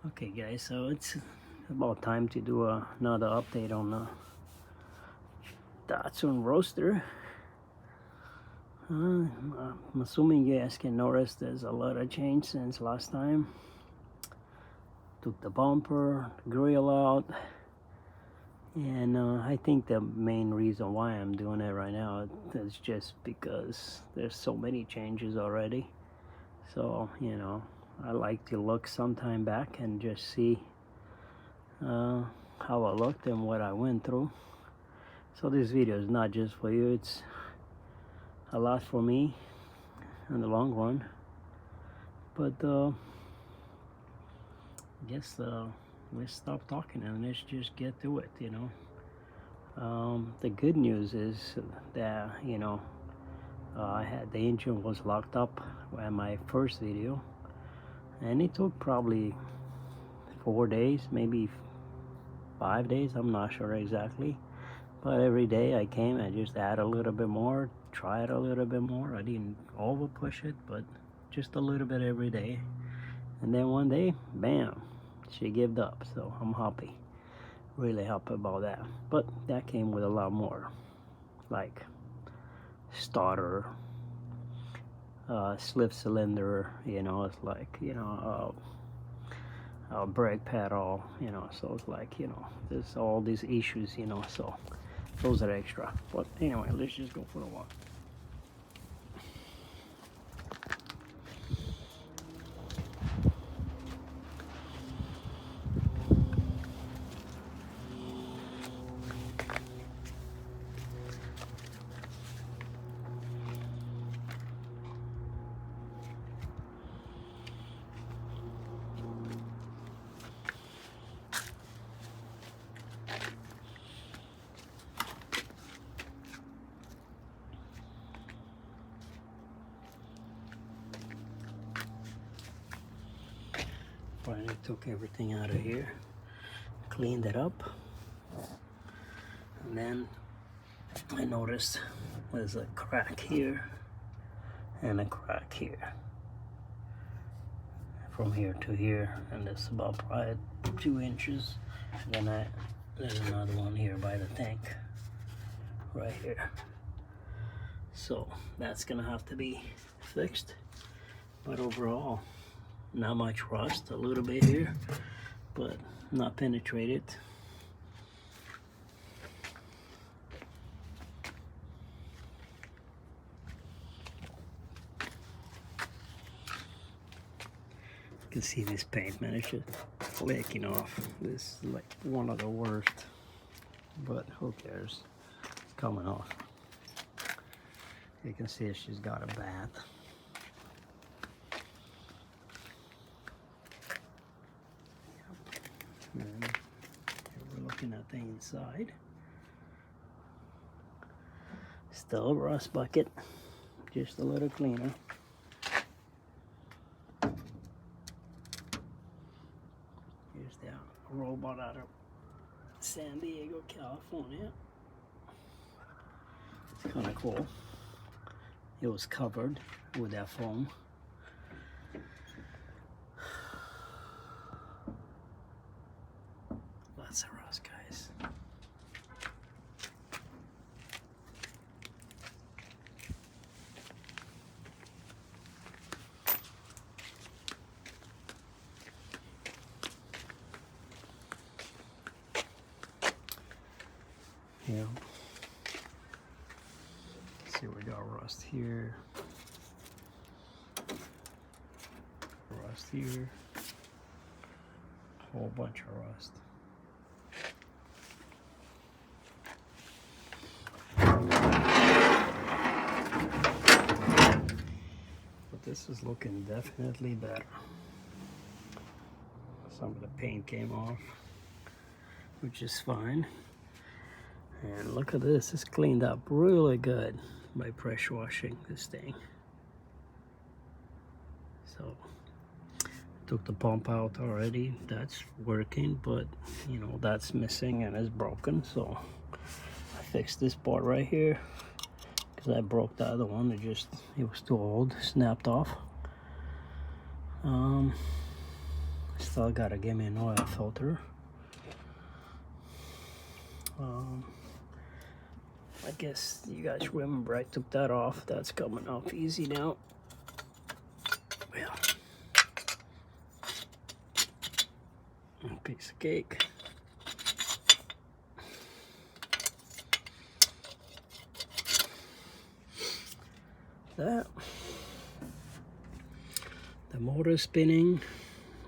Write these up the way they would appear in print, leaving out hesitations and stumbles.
Okay guys, so it's about time to do another update on the Datsun Roadster. I'm assuming you guys can notice there's a lot of change since last time. Took the bumper, the grill out, and I think the main reason why I'm doing it right now is just because there's so many changes already. So, I like to look sometime back and just see how I looked and what I went through. So this video is not just for you, it's a lot for me in the long run. But I guess let's stop talking and let's just get to it, The good news is that, I had the engine was locked up in my first video, and it took probably 4 days, maybe 5 days, I'm not sure exactly. But every day I came and just add a little bit more, try it a little bit more. I didn't over push it, but just a little bit every day. And then one day, bam, she gave up. So I'm happy, really happy about that. But that came with a lot more, like starter, slip cylinder, it's like, brake pedal, so it's like, there's all these issues, so those are extra. But anyway, let's just go for a walk. Finally took everything out of here, cleaned it up, and then I noticed there's a crack here and a crack here, from here to here, and it's about probably 2 inches. And then there's another one here by the tank, right here. So that's gonna have to be fixed. But overall, not much rust, a little bit here, but not penetrated. You can see this paint, man, it's just flaking off. This is like one of the worst, but who cares? It's coming off. You can see she's got a bath. And here we're looking at the inside. Still a rust bucket, just a little cleaner. Here's the robot out of San Diego, California. It's kind of cool. It was covered with that foam. Lots of rust, guys. Yeah. See, we got rust here. Rust here. A whole bunch of rust. But this is looking definitely better. Some of the paint came off, which is fine. And look at this, it's cleaned up really good by pressure washing this thing. So, took the pump out already, that's working, but that's missing and it's broken. So I fixed this part right here because I broke the other one. It was too old, snapped off. Still gotta give me an oil filter. I guess you guys remember I took that off. That's coming off easy now. Yeah. A piece of cake. That. The motor spinning,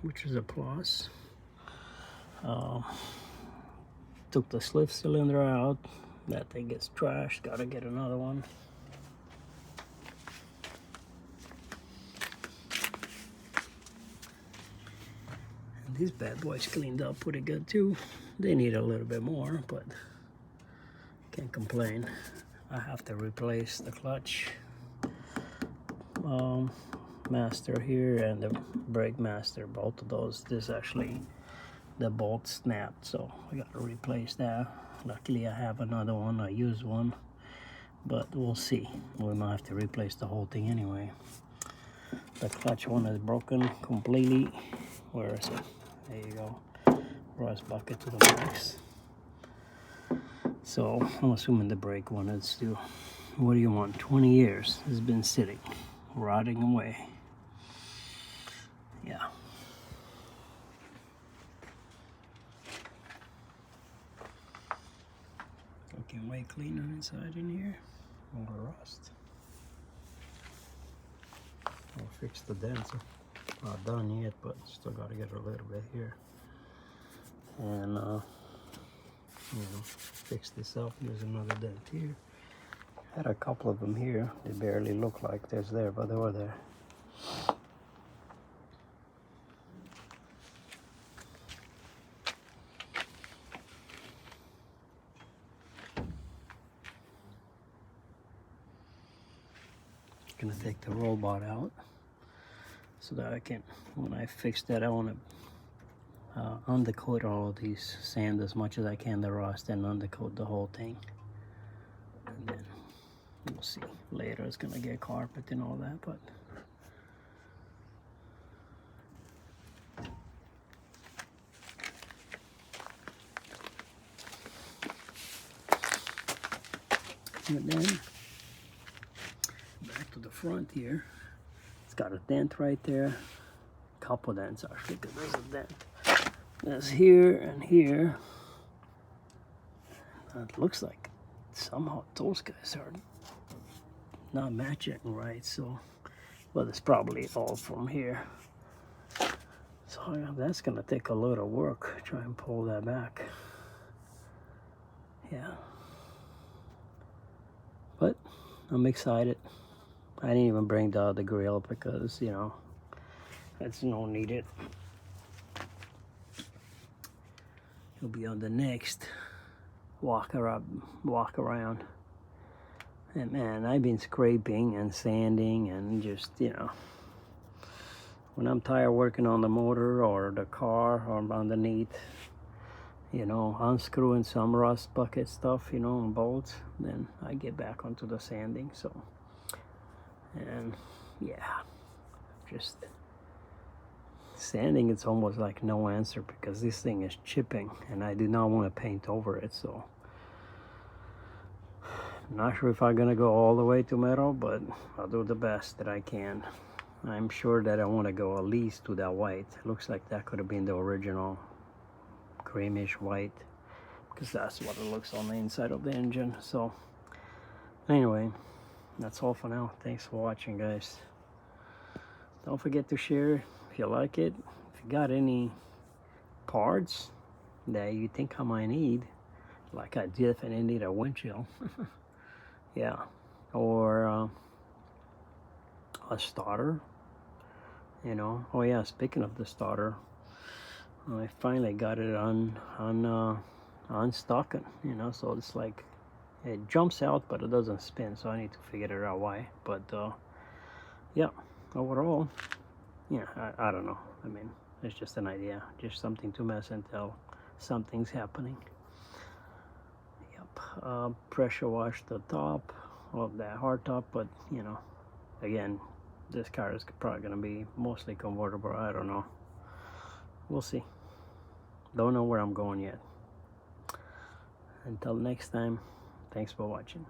which is a plus. Took the slip cylinder out. That thing gets trashed. Gotta get another one. And these bad boys cleaned up pretty good too. They need a little bit more, but can't complain. I have to replace the clutch master here and the brake master. Both of those. This actually, the bolt snapped, so I got to replace that. Luckily I have another one, I used one, but we'll see. We might have to replace the whole thing anyway. The clutch one is broken completely. Where is it? There you go. Rust bucket to the max. So I'm assuming the brake one is still, what do you want, 20 years it's been sitting, rotting away. Yeah. Looking way cleaner inside in here. More rust. I'll fix the dents. Not done yet, but still got to get a little bit here. And you know, fix this up. There's another dent here. Had a couple of them here. They barely look like there's there, but they were there. Gonna take the robot out so that I can, when I fix that, I want to undercoat all of these, sand as much as I can the rust, and undercoat the whole thing. And then we'll see later. It's gonna get carpet and all that, but and then back to the front here. It's got a dent right there. Couple dents actually, because there's a dent. There's here and here. It looks like somehow those guys are not matching right, so, well, it's probably all from here. So yeah, that's gonna take a lot of work, try and pull that back. Yeah. But I'm excited. I didn't even bring the grill because, you know, that's no needed. It'll be on the next walk around. And man, I've been scraping and sanding and just, you know, when I'm tired working on the motor or the car or underneath, you know, unscrewing some rust bucket stuff, you know, and bolts, then I get back onto the sanding. So, and yeah, just sanding, it's almost like no answer because this thing is chipping and I do not want to paint over it. So I'm not sure if I'm gonna go all the way to metal, but I'll do the best that I can. I'm sure that I want to go at least to that white. It looks like that could have been the original creamish white, because that's what it looks on the inside of the engine. So anyway, that's all for now. Thanks for watching, guys. Don't forget to share if you like it. If you got any parts that you think I might need, like I definitely need a windshield. Yeah, or a starter, you know. Oh yeah, speaking of the starter, I finally got it unstocking, you know, so it's like it jumps out but it doesn't spin, so I need to figure it out why. But yeah, overall, yeah, I don't know. I mean, it's just an idea, just something to mess until something's happening. Yep. Pressure wash the top of that hard top, but you know, again, this car is probably gonna be mostly convertible. I don't know. we'll see. Don't know where I'm going yet. Until next time, thanks for watching.